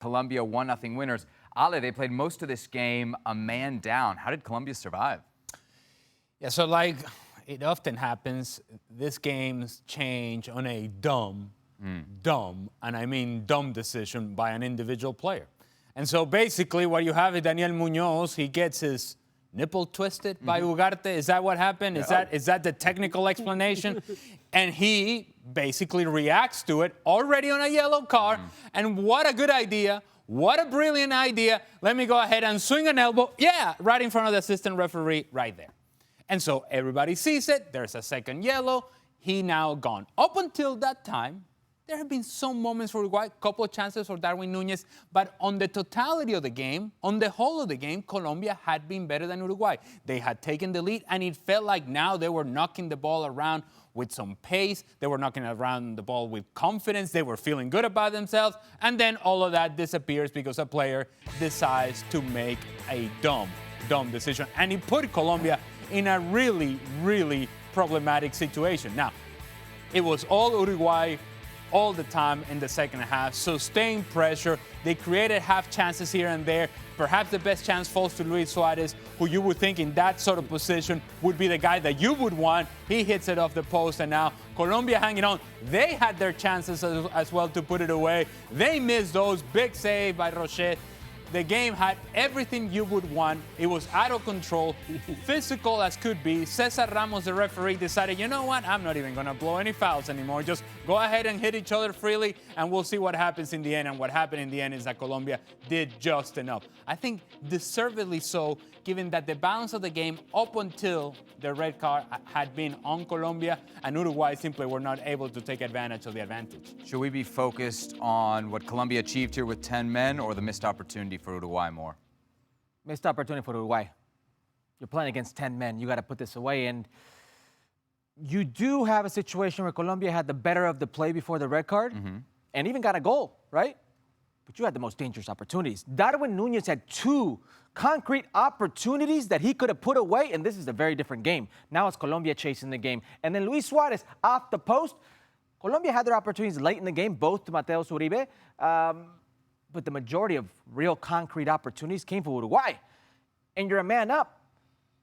Colombia 1-0 winners. Ale, they played most of this game a man down. How did Colombia survive? Yeah, so like it often happens, this game's change on a dumb, and I mean dumb decision by an individual player. And so basically what you have is Daniel Munoz, he gets his nipple twisted by Ugarte. Is that what happened? Yeah. Is that the technical explanation? And he basically reacts to it already on a yellow card. And what a good idea. What a brilliant idea. Let me go ahead and swing an elbow. Yeah, right in front of the assistant referee right there. And so everybody sees it. There's a second yellow. He now gone. Up until that time, there have been some moments for Uruguay, a couple of chances for Darwin Nunes, but on the totality of the game, on the whole of the game, Colombia had been better than Uruguay. They had taken the lead, and it felt like now they were knocking the ball around with some pace. They were knocking around the ball with confidence. They were feeling good about themselves, and then all of that disappears because a player decides to make a dumb decision, and he put Colombia in a really, really problematic situation. Now, it was all Uruguay all the time in the second half, sustained pressure. They created half chances here and there. Perhaps the best chance falls to Luis Suarez, who you would think in that sort of position would be the guy that you would want. He hits it off the post, and now Colombia hanging on. They had their chances as well to put it away. They missed those. Big save by Rochet. The game had everything you would want. It was out of control, physical as could be. Cesar Ramos, the referee, decided, you know what? I'm not even going to blow any fouls anymore. Just go ahead and hit each other freely, and we'll see what happens in the end. And what happened in the end is that Colombia did just enough. I think deservedly so, given that the balance of the game up until the red card had been on Colombia, and Uruguay simply were not able to take advantage of the advantage. Should we be focused on what Colombia achieved here with 10 men or the missed opportunity for Uruguay more? Missed opportunity for Uruguay. You're playing against 10 men. You got to put this away. And you do have a situation where Colombia had the better of the play before the red card and even got a goal, right? But you had the most dangerous opportunities. Darwin Nunes had 2 concrete opportunities that he could have put away, and this is a very different game. Now it's Colombia chasing the game. And then Luis Suarez off the post. Colombia had their opportunities late in the game, both to Mateus Uribe, but the majority of real concrete opportunities came for Uruguay. And you're a man up,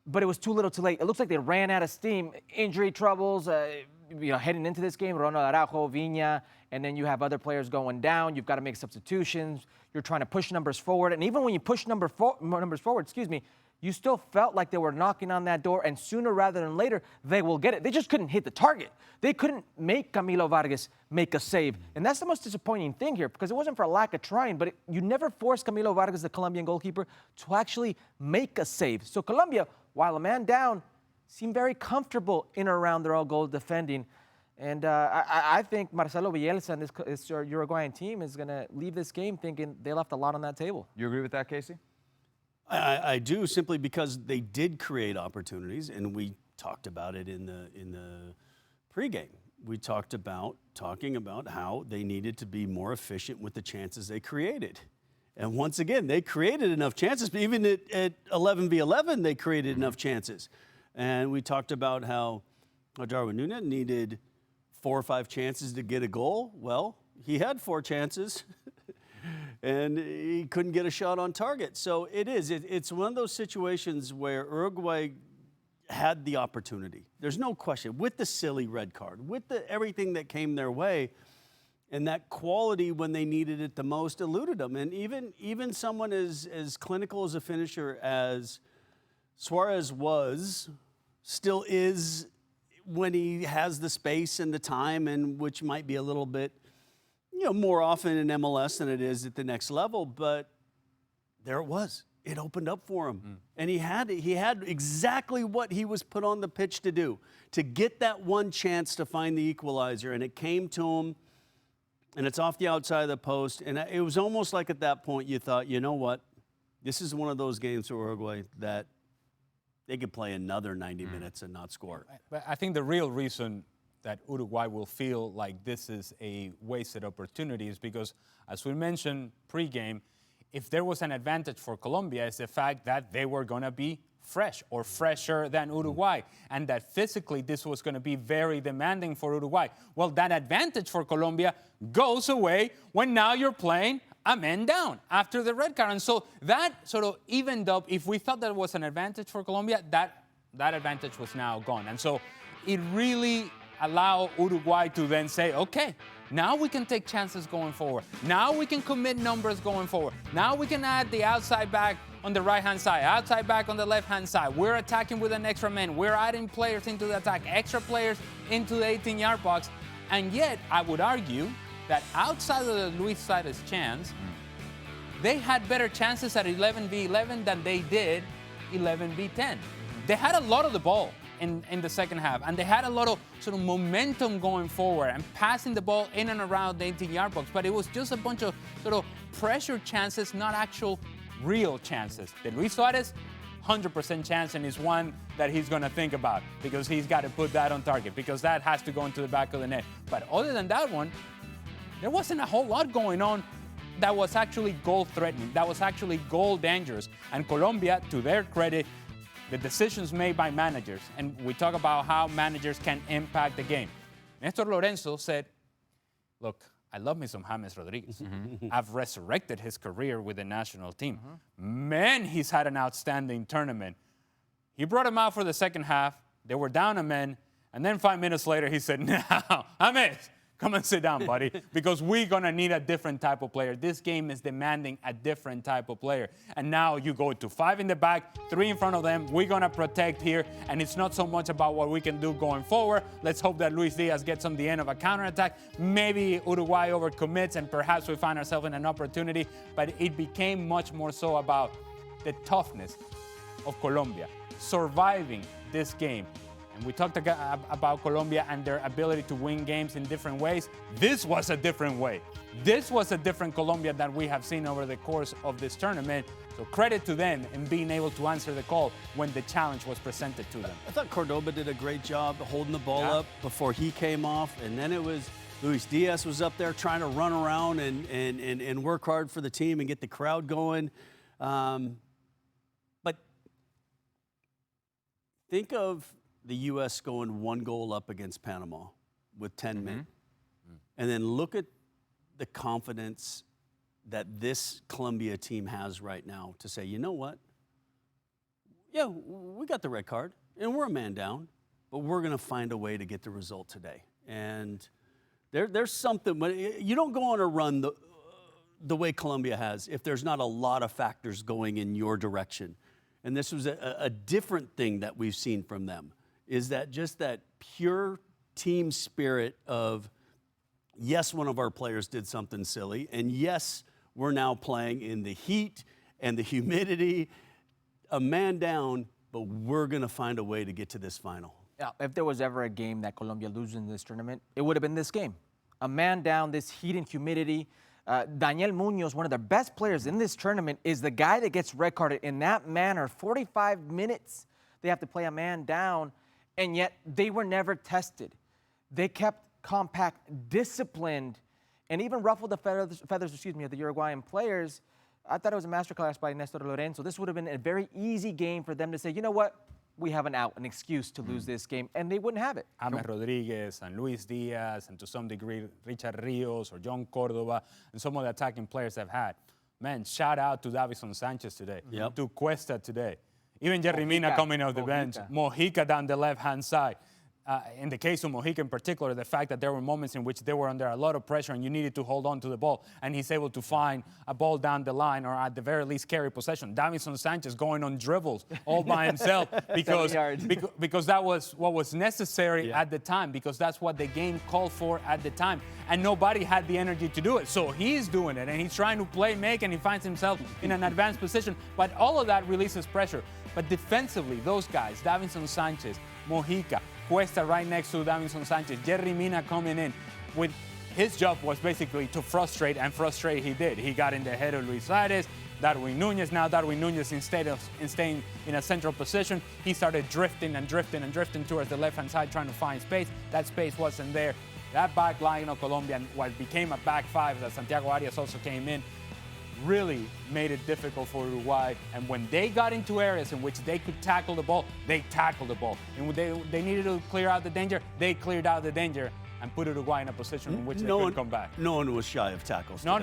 but it was too little too late. It looks like they ran out of steam. Injury troubles, heading into this game, Ronald Araujo, Viña, and then you have other players going down. You've got to make substitutions. You're trying to push numbers forward. And even when you push numbers forward, you still felt like they were knocking on that door, and sooner rather than later, they will get it. They just couldn't hit the target. They couldn't make Camilo Vargas make a save. And that's the most disappointing thing here, because it wasn't for a lack of trying, but you never forced Camilo Vargas, the Colombian goalkeeper, to actually make a save. So Colombia, while a man down, seemed very comfortable in or around their own goal defending. And I think Marcelo Bielsa and this Uruguayan team is going to leave this game thinking they left a lot on that table. You agree with that, Kasey? I do, simply because they did create opportunities, and we talked about it in the pregame. We talking about how they needed to be more efficient with the chances they created. And once again, they created enough chances, but even at 11v11, they created enough chances. And we talked about how Darwin Nunes needed 4 or 5 chances to get a goal. Well, he had 4 chances. And he couldn't get a shot on target. So it's one of those situations where Uruguay had the opportunity. There's no question, with the silly red card, with everything that came their way, and that quality when they needed it the most eluded them. And even someone as clinical as a finisher as Suarez still is when he has the space and the time, and which might be a little bit more often in MLS than it is at the next level, but there it was. It opened up for him. And he had exactly what he was put on the pitch to do, to get that one chance to find the equalizer, and it came to him, and it's off the outside of the post, and it was almost like at that point you thought, you know what, this is one of those games for Uruguay that they could play another 90 minutes and not score. But I think the real reason that Uruguay will feel like this is a wasted opportunity is because, as we mentioned pregame, if there was an advantage for Colombia, it's the fact that they were going to be fresh or fresher than Uruguay, and that physically this was going to be very demanding for Uruguay. Well, that advantage for Colombia goes away when now you're playing a man down after the red card. And so that sort of evened up. If we thought that was an advantage for Colombia, that advantage was now gone. And so it really allowed Uruguay to then say, okay, now we can take chances going forward. Now we can commit numbers going forward. Now we can add the outside back on the right-hand side, outside back on the left-hand side. We're attacking with an extra man. We're adding players into the attack, extra players into the 18-yard box. And yet, I would argue that outside of the Luis Suarez chance, they had better chances at 11v11 than they did 11v10. They had a lot of the ball in the second half, and they had a lot of sort of momentum going forward and passing the ball in and around the 18-yard box, but it was just a bunch of sort of pressure chances, not actual real chances. The Luis Suarez, 100% chance, and is one that he's going to think about because he's got to put that on target because that has to go into the back of the net. But other than that one, there wasn't a whole lot going on that was actually goal-threatening, that was actually goal-dangerous. And Colombia, to their credit, the decisions made by managers, and we talk about how managers can impact the game. Nestor Lorenzo said, look, I love me some James Rodriguez. I've resurrected his career with the national team. Man, he's had an outstanding tournament. He brought him out for the second half. They were down a man, and then 5 minutes later, he said, now, James, come and sit down, buddy, because we're going to need a different type of player. This game is demanding a different type of player. And now you go to 5 in the back, 3 in front of them. We're going to protect here, and it's not so much about what we can do going forward. Let's hope that Luis Diaz gets on the end of a counterattack. Maybe Uruguay overcommits, and perhaps we find ourselves in an opportunity. But it became much more so about the toughness of Colombia, surviving this game. And we talked about Colombia and their ability to win games in different ways. This was a different way. This was a different Colombia that we have seen over the course of this tournament. So credit to them in being able to answer the call when the challenge was presented to them. I thought Cordoba did a great job holding the ball up before he came off. And then it was Luis Diaz was up there trying to run around and work hard for the team and get the crowd going. But think of the U.S. going 1 goal up against Panama with 10 men. And then look at the confidence that this Colombia team has right now to say, you know what? Yeah, we got the red card, and we're a man down, but we're going to find a way to get the result today. And there's something, but you don't go on a run the way Colombia has if there's not a lot of factors going in your direction. And this was a different thing that we've seen from them. Is that just that pure team spirit of, yes, one of our players did something silly, and yes, we're now playing in the heat and the humidity, a man down, but we're going to find a way to get to this final. Yeah, if there was ever a game that Colombia loses in this tournament, it would have been this game. A man down, this heat and humidity. Daniel Munoz, one of their best players in this tournament, is the guy that gets red carded in that manner. 45 minutes, they have to play a man down. And yet they were never tested. They kept compact, disciplined, and even ruffled the feathers of the Uruguayan players. I thought it was a masterclass by Nestor Lorenzo. This would have been a very easy game for them to say, you know what? We have an out, an excuse to lose this game, and they wouldn't have it. James Rodriguez and Luis Diaz and to some degree Richard Rios or John Cordova and some of the attacking players they've had. Man, shout out to Davison Sanchez today, to Cuesta today. Even Jerry Mina coming off the bench. Mojica down the left-hand side. In the case of Mojica in particular, the fact that there were moments in which they were under a lot of pressure and you needed to hold on to the ball, and he's able to find a ball down the line or at the very least carry possession. Davison Sanchez going on dribbles all by himself because that was what was necessary at the time, because that's what the game called for at the time. And nobody had the energy to do it. So he's doing it, and he's trying to play, make, and he finds himself in an advanced position. But all of that releases pressure. But defensively, those guys, Davison Sanchez, Mojica, Cuesta right next to Davison Sanchez, Jerry Mina coming in with his job was basically to frustrate, and frustrate he did. He got in the head of Luis Suarez, Darwin Nunes. Now Darwin Nunes, instead of staying in a central position, he started drifting towards the left-hand side trying to find space. That space wasn't there. That back line of Colombia, what became a back five that Santiago Arias also came in, really made it difficult for Uruguay. And when they got into areas in which they could tackle the ball, they tackled the ball. And when they needed to clear out the danger, they cleared out the danger. and put Uruguay in a position in which they No could one, come back. no one was shy of tackles. No.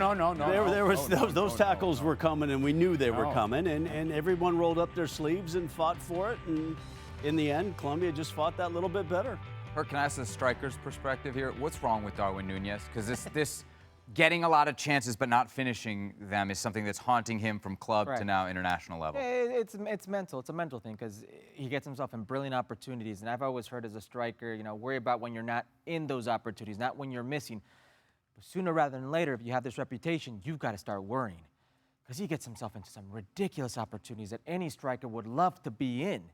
Those tackles were coming, and we knew they were No. coming, and everyone rolled up their sleeves and fought for it. And in the end, Colombia just fought that little bit better. Herc, can I ask the striker's perspective here? What's wrong with Darwin Nunes? Because this getting a lot of chances but not finishing them is something that's haunting him from club to Correct. now international level. It's mental. It's a mental thing because he gets himself in brilliant opportunities. And I've always heard as a striker, worry about when you're not in those opportunities, not when you're missing. But sooner rather than later, if you have this reputation, you've got to start worrying because he gets himself into some ridiculous opportunities that any striker would love to be in.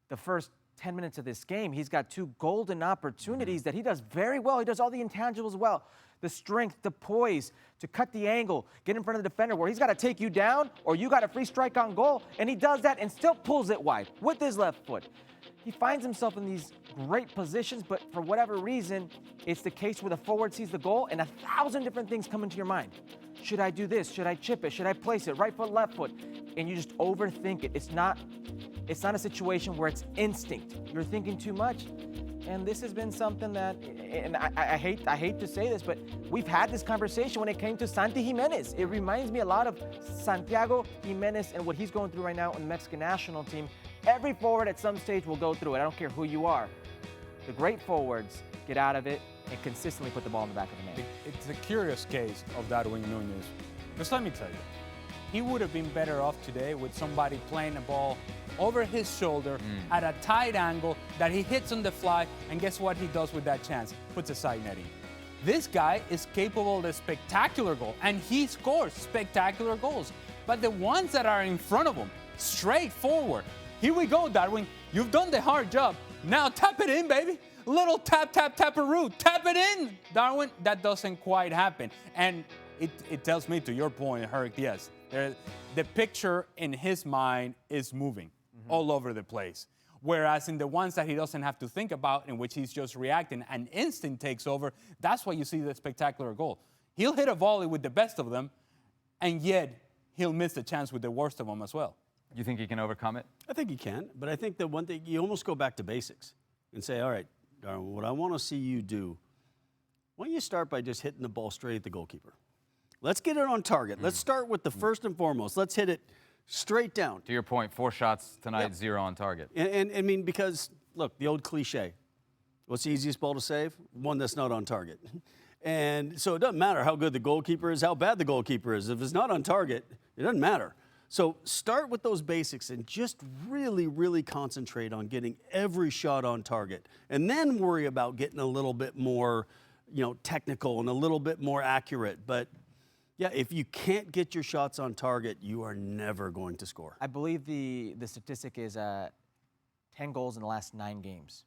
The first 10 minutes of this game, he's got 2 golden opportunities that he does very well. He does all the intangibles well. The strength, the poise, to cut the angle, get in front of the defender where he's got to take you down or you got a free strike on goal, and he does that and still pulls it wide with his left foot. He finds himself in these great positions, but for whatever reason, it's the case where the forward sees the goal and 1,000 different things come into your mind. Should I do this? Should I chip it? Should I place it? Right foot, left foot. And you just overthink it. It's not a situation where it's instinct. You're thinking too much. And this has been something that, and I hate to say this, but we've had this conversation when it came to Santi Jimenez. It reminds me a lot of Santiago Jimenez and what he's going through right now in the Mexican national team. Every forward at some stage will go through it. I don't care who you are. The great forwards get out of it and consistently put the ball in the back of the net. It's a curious case of Darwin Nunes. Just let me tell you, he would have been better off today with somebody playing the ball over his shoulder at a tight angle that he hits on the fly, and guess what he does with that chance? Puts a side netting. This guy is capable of a spectacular goal, and he scores spectacular goals. But the ones that are in front of him, straightforward. Here we go, Darwin. You've done the hard job. Now tap it in, baby. Little tap, tap, taparoo. Tap it in, Darwin. That doesn't quite happen. And it tells me, to your point, Herc, yes, the picture in his mind is moving all over the place. Whereas in the ones that he doesn't have to think about, in which he's just reacting and instinct takes over, that's why you see the spectacular goal. He'll hit a volley with the best of them, and yet he'll miss the chance with the worst of them as well. You think he can overcome it? I think he can, but I think that one thing, you almost go back to basics and say, all right, Darwin, what I want to see you do, why don't you start by just hitting the ball straight at the goalkeeper? Let's get it on target. Let's start with the first and foremost. Let's hit it straight down. To your point, 4 shots tonight, 0 on target. And I mean, because, look, the old cliche, what's the easiest ball to save? One that's not on target. And so it doesn't matter how good the goalkeeper is, how bad the goalkeeper is. If it's not on target, it doesn't matter. So start with those basics and just really, really concentrate on getting every shot on target. And then worry about getting a little bit more, technical and a little bit more accurate. But yeah, if you can't get your shots on target, you are never going to score. I believe the statistic is 10 goals in the last 9 games,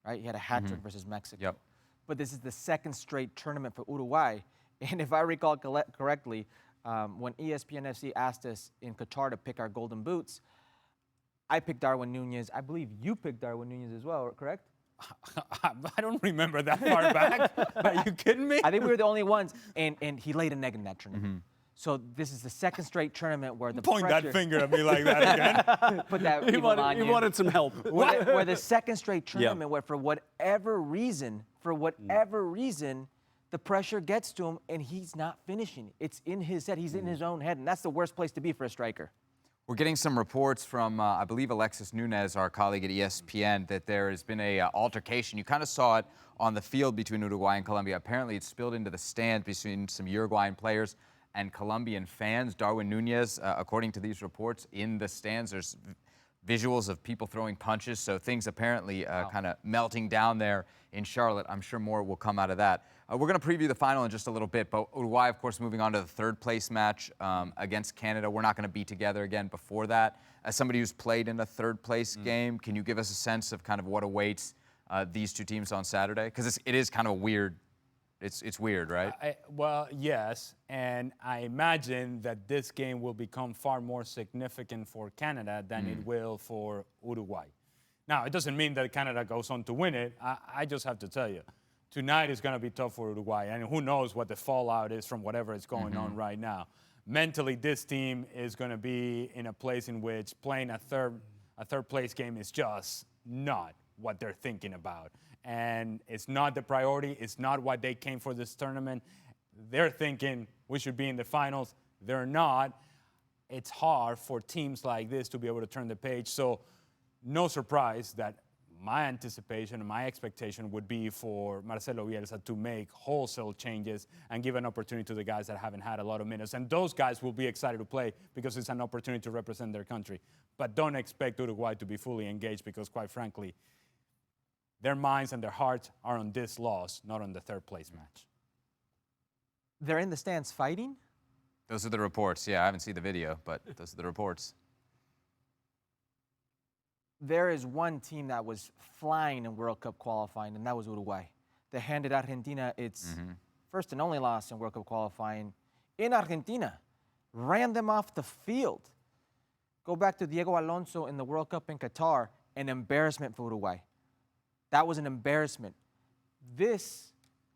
right? He had a hat trick versus Mexico. Yep. But this is the 2nd straight tournament for Uruguay. And if I recall correctly, when ESPN FC asked us in Qatar to pick our golden boots, I picked Darwin Nunes. I believe you picked Darwin Nunes as well, correct? I don't remember that far back. Are you kidding me? I think we were the only ones, and he laid an egg in that tournament. So this is the 2nd straight tournament where the Point pressure, that finger at me like that again. put that He evil on wanted, he you. wanted some help. Where the 2nd straight tournament, where for whatever reason, the pressure gets to him and he's not finishing. It's in his head. He's in his own head, and that's the worst place to be for a striker. We're getting some reports from, I believe, Alexis Nunes, our colleague at ESPN, that there has been a altercation. You kind of saw it on the field between Uruguay and Colombia. Apparently, it spilled into the stands between some Uruguayan players and Colombian fans. Darwin Nunes, according to these reports, in the stands, there's visuals of people throwing punches, so things apparently kind of melting down there in Charlotte. I'm sure more will come out of that. We're going to preview the final in just a little bit, but Uruguay, of course, moving on to the 3rd place match against Canada. We're not going to be together again before that. As somebody who's played in a 3rd place game, can you give us a sense of kind of what awaits these 2 teams on Saturday? Because it is kind of weird. It's weird, right? Well, yes, and I imagine that this game will become far more significant for Canada than it will for Uruguay. Now, it doesn't mean that Canada goes on to win it. I just have to tell you, tonight is going to be tough for Uruguay, and who knows what the fallout is from whatever is going on right now. Mentally, this team is going to be in a place in which playing a third place game is just not what they're thinking about. And it's not the priority. It's not what they came for this tournament. They're thinking we should be in the finals. They're not. It's hard for teams like this to be able to turn the page. So no surprise that my anticipation and my expectation would be for Marcelo Bielsa to make wholesale changes and give an opportunity to the guys that haven't had a lot of minutes. And those guys will be excited to play because it's an opportunity to represent their country. But don't expect Uruguay to be fully engaged because, quite frankly, their minds and their hearts are on this loss, not on the third-place match. They're in the stands fighting? Those are the reports. Yeah, I haven't seen the video, but those are the reports. There is one team that was flying in World Cup qualifying, and that was Uruguay. They handed Argentina its first and only loss in World Cup qualifying in Argentina. Ran them off the field. Go back to Diego Alonso in the World Cup in Qatar, an embarrassment for Uruguay. That was an embarrassment. This,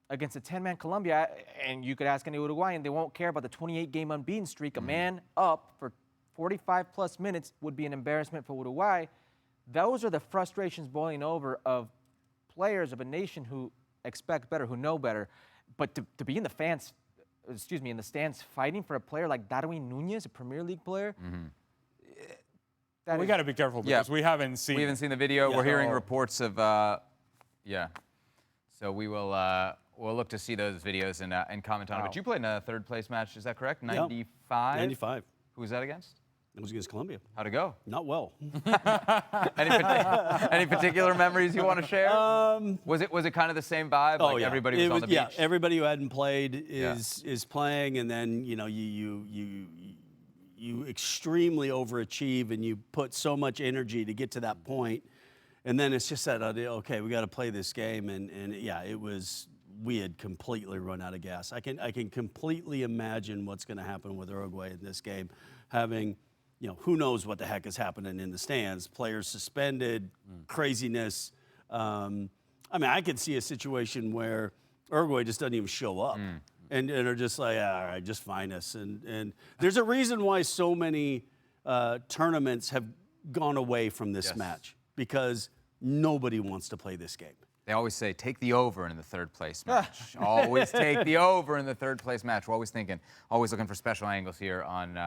against a 10-man Colombia, and you could ask any Uruguayan, they won't care about the 28-game unbeaten streak. A man up for 45-plus minutes would be an embarrassment for Uruguay. Those are the frustrations boiling over of players of a nation who expect better, who know better. But to be in the stands fighting for a player like Darwin Nunes, a Premier League player, we got to be careful because we haven't seen the video. We're hearing reports of, So we will we'll look to see those videos and comment on it. But you played in a third-place match, is that correct? 95? 95. Who was that against? It was against Colombia. How'd it go? Not well. Any particular memories you want to share? Was it kind of the same vibe? Oh, like yeah. Everybody was on the beach? Yeah, everybody who hadn't played is playing, and then you extremely overachieve, and you put so much energy to get to that point, and then it's just that okay, we got to play this game, and yeah, we had completely run out of gas. I can completely imagine what's going to happen with Uruguay in this game, having. Who knows what the heck is happening in the stands? Players suspended, craziness. I could see a situation where Uruguay just doesn't even show up and are just like, all right, just fine us. And there's a reason why so many tournaments have gone away from this match, because nobody wants to play this game. They always say, take the over in the third-place match. Always take the over in the third-place match. We're always looking for special angles here on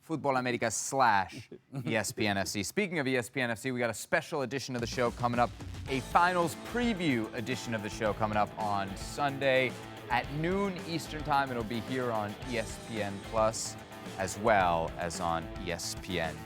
Fútbol America / ESPN FC. Speaking of ESPN FC, we got a special edition of the show coming up, a finals preview edition of the show coming up on Sunday at noon Eastern Time. It'll be here on ESPN Plus as well as on ESPN2.